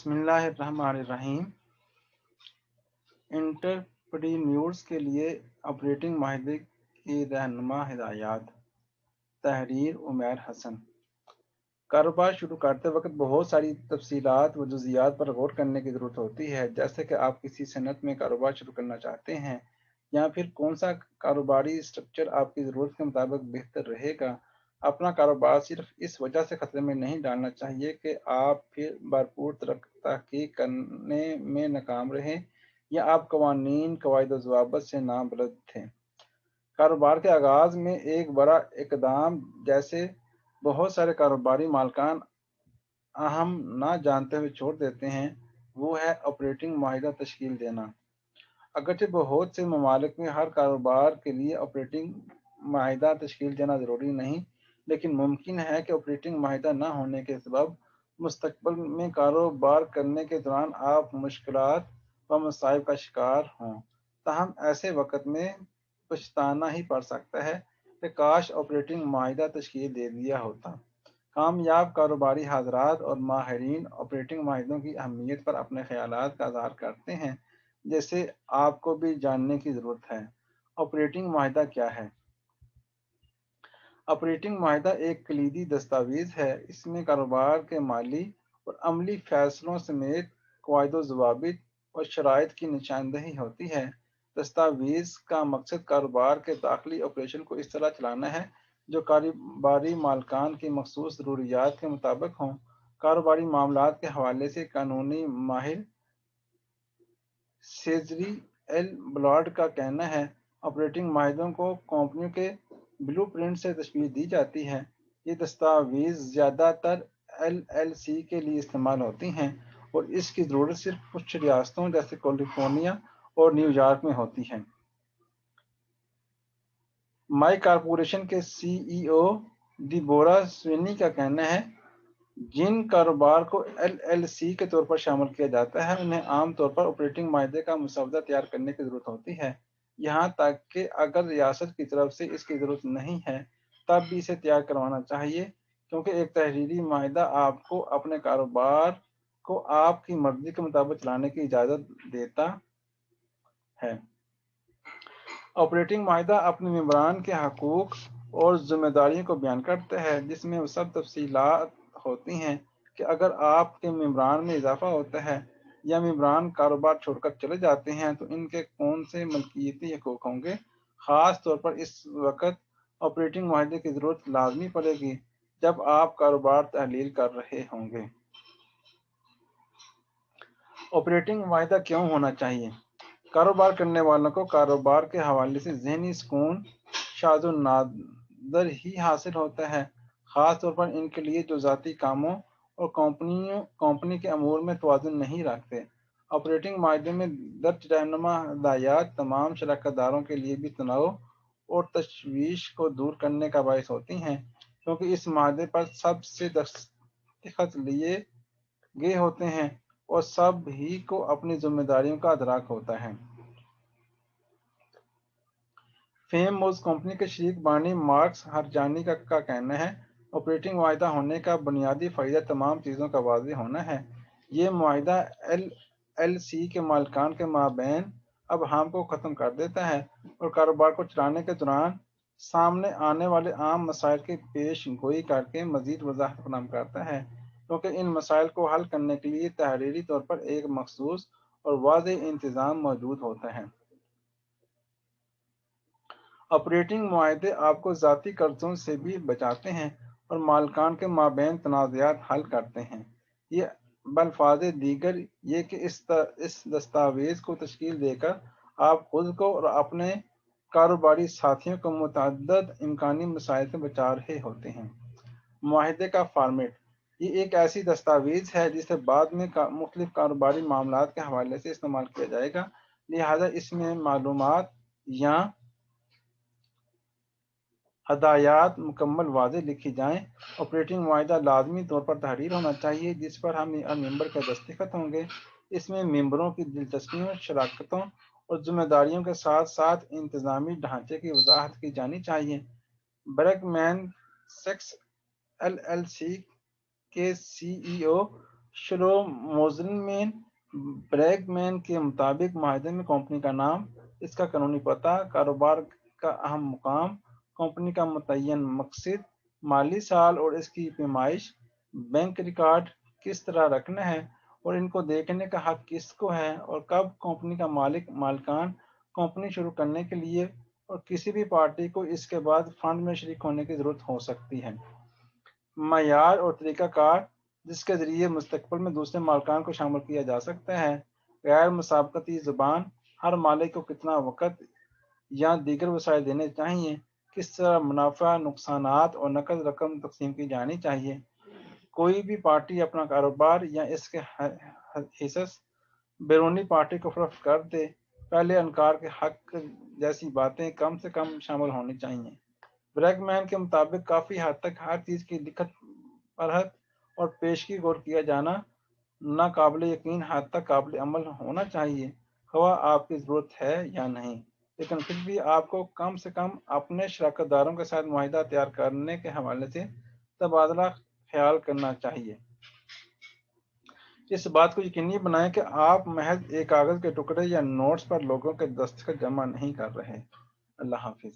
بسم اللہ الرحمن الرحیم۔ انٹرپرینیورز کے لیے آپریٹنگ معاہدے کی رہنما ہدایات۔ تحریر عمیر حسن۔ کاروبار شروع کرتے وقت بہت ساری تفصیلات و جزئیات پر غور کرنے کی ضرورت ہوتی ہے، جیسے کہ آپ کسی صنعت میں کاروبار شروع کرنا چاہتے ہیں یا پھر کون سا کاروباری اسٹرکچر آپ کی ضرورت کے مطابق بہتر رہے گا۔ اپنا کاروبار صرف اس وجہ سے خطرے میں نہیں ڈالنا چاہیے کہ آپ پھر بھرپور تحقیق کرنے میں ناکام رہیں یا آپ قوانین، قواعد و ضوابط سے نابلد تھے۔ کاروبار کے آغاز میں ایک بڑا اقدام جیسے بہت سارے کاروباری مالکان اہم نہ جانتے ہوئے چھوڑ دیتے ہیں، وہ ہے آپریٹنگ معاہدہ تشکیل دینا۔ اگرچہ بہت سے ممالک میں ہر کاروبار کے لیے آپریٹنگ معاہدہ تشکیل دینا ضروری نہیں، لیکن ممکن ہے کہ آپریٹنگ معاہدہ نہ ہونے کے سبب مستقبل میں کاروبار کرنے کے دوران آپ مشکلات و مصائب کا شکار ہوں۔ تاہم ایسے وقت میں پچھتانا ہی پڑ سکتا ہے کہ کاش آپریٹنگ معاہدہ تشکیل دے دیا ہوتا۔ کامیاب کاروباری حضرات اور ماہرین آپریٹنگ معاہدوں کی اہمیت پر اپنے خیالات کا اظہار کرتے ہیں، جیسے آپ کو بھی جاننے کی ضرورت ہے۔ آپریٹنگ معاہدہ کیا ہے؟ آپریٹنگ معاہدہ ایک کلیدی دستاویز ہے۔ اس میں کاروبار کے مالی اور عملی فیصلوں سمیت قواعد و ضوابط اور شرائط کی نشاندہی ہوتی ہے۔ دستاویز کا مقصد کاروبار کے داخلی آپریشن کو اس طرح چلانا ہے جو کاروباری مالکان کی مخصوص ضروریات کے مطابق ہوں۔ کاروباری معاملات کے حوالے سے قانونی ماہر سیزری ایل بلاڈ کا کہنا ہے، آپریٹنگ معاہدوں کو کمپنیوں کے بلو پرنٹ سے تشبیہ دی جاتی ہے۔ یہ دستاویز زیادہ تر ایل ایل سی کے لیے استعمال ہوتی ہیں اور اس کی ضرورت صرف کچھ ریاستوں جیسے کیلیفورنیا اور نیو یارک میں ہوتی ہے۔ مائی کارپوریشن کے سی ای او ڈیبورا سوینی کا کہنا ہے، جن کاروبار کو ایل ایل سی کے طور پر شامل کیا جاتا ہے انہیں عام طور پر آپریٹنگ معاہدے کا مسودہ تیار کرنے کی ضرورت ہوتی ہے، یہاں تک کہ اگر ریاست کی طرف سے اس کی ضرورت نہیں ہے تب بھی اسے تیار کروانا چاہیے، کیونکہ ایک تحریری معاہدہ آپ کو اپنے کاروبار کو آپ کی مرضی کے مطابق چلانے کی اجازت دیتا ہے۔ آپریٹنگ معاہدہ اپنے ممبران کے حقوق اور ذمہ داریوں کو بیان کرتا ہے، جس میں وہ سب تفصیلات ہوتی ہیں کہ اگر آپ کے ممبران میں اضافہ ہوتا ہے یا ممبران کاروبار چھوڑ کر چلے جاتے ہیں تو ان کے کون سے ملکیتی حقوق ہوں گے۔ خاص طور پر اس وقت آپریٹنگ معاہدے کی ضرورت لازمی پڑے گی جب آپ کاروبار تحلیل کر رہے ہوں گے۔ آپریٹنگ معاہدہ کیوں ہونا چاہیے؟ کاروبار کرنے والوں کو کاروبار کے حوالے سے ذہنی سکون شاذ و نادر ہی حاصل ہوتا ہے، خاص طور پر ان کے لیے جو ذاتی کاموں اور کمپنی کے امور میں توازن نہیں رکھتے۔ آپریٹنگ معاہدے میں درج رہنما ہدایات تمام شراکت داروں کے لیے بھی تنوع اور تشویش کو دور کرنے کا باعث ہوتی ہیں، کیونکہ اس معاہدے پر سب سے دستخط لیے گئے ہوتے ہیں اور سب ہی کو اپنی ذمہ داریوں کا ادراک ہوتا ہے۔ فیم موز کمپنی کے شریک بانی مارکس ہرجانی کا کہنا ہے، آپریٹنگ معاہدہ ہونے کا بنیادی فائدہ تمام چیزوں کا واضح ہونا ہے۔ یہ معاہدہ ایل ایل سی کے مالکان کے مابین ابہام کو ختم کر دیتا ہے اور کاروبار کو چلانے کے دوران سامنے آنے والے عام مسائل کی پیش گوئی کر کے مزید وضاحت فراہم کرتا ہے، کیونکہ ان مسائل کو حل کرنے کے لیے تحریری طور پر ایک مخصوص اور واضح انتظام موجود ہوتا ہے۔ آپریٹنگ معاہدے آپ کو ذاتی قرضوں سے بھی بچاتے ہیں اور مالکان کے مابین تنازعات حل کرتے ہیں۔ یہ بالفاظ دیگر یہ کہ اس دستاویز کو تشکیل دے کر آپ خود کو اور اپنے کاروباری ساتھیوں کو متعدد امکانی مسائل سے بچا رہے ہوتے ہیں۔ معاہدے کا فارمیٹ: یہ ایک ایسی دستاویز ہے جسے بعد میں مختلف کاروباری معاملات کے حوالے سے استعمال کیا جائے گا، لہذا اس میں معلومات یا ہدایات مکمل واضح لکھی جائیں۔ آپریٹنگ معاہدہ لازمی طور پر تحریر ہونا چاہیے جس پر ہر ممبر کے دستخط ہوں گے۔ اس میں ممبروں کی دلچسپیوں، شراکتوں اور ذمہ داریوں کے ساتھ ساتھ انتظامی ڈھانچے کی وضاحت کی جانی چاہیے۔ برگمین سیکس ایل ایل سی کے سی ای او شلو موزلمین بریگمین کے مطابق معاہدے میں کمپنی کا نام، اس کا قانونی پتہ، کاروبار کا اہم مقام، کمپنی کا متعین مقصد، مالی سال اور اس کی پیمائش، بینک ریکارڈ کس طرح رکھنا ہے اور ان کو دیکھنے کا حق کس کو ہے، اور کب کمپنی کا مالکان کمپنی شروع کرنے کے لیے اور کسی بھی پارٹی کو اس کے بعد فنڈ میں شریک ہونے کی ضرورت ہو سکتی ہے۔ معیار اور طریقہ کار جس کے ذریعے مستقبل میں دوسرے مالکان کو شامل کیا جا سکتا ہے۔ غیر مسابقتی زبان، ہر مالک کو کتنا وقت یا دیگر وسائل دینے چاہیے، کس طرح منافع، نقصانات اور نقد رقم تقسیم کی جانی چاہیے۔ کوئی بھی پارٹی اپنا کاروبار یا اس کے حصص بیرونی پارٹی کو فروخت کر دے، پہلے انکار کے حق جیسی باتیں کم سے کم شامل ہونی چاہیے۔ بریگمین کے مطابق کافی حد تک ہر چیز کی لکھت پڑھت اور پیشگی غور کیا جانا ناقابل یقین حد تک قابل عمل ہونا چاہیے، خواہ آپ کی ضرورت ہے یا نہیں، لیکن پھر بھی آپ کو کم سے کم اپنے شراکت داروں کے ساتھ معاہدہ تیار کرنے کے حوالے سے تبادلہ خیال کرنا چاہیے۔ اس بات کو یقینی بنائیں کہ آپ محض ایک کاغذ کے ٹکڑے یا نوٹس پر لوگوں کے دستخط جمع نہیں کر رہے۔ اللہ حافظ۔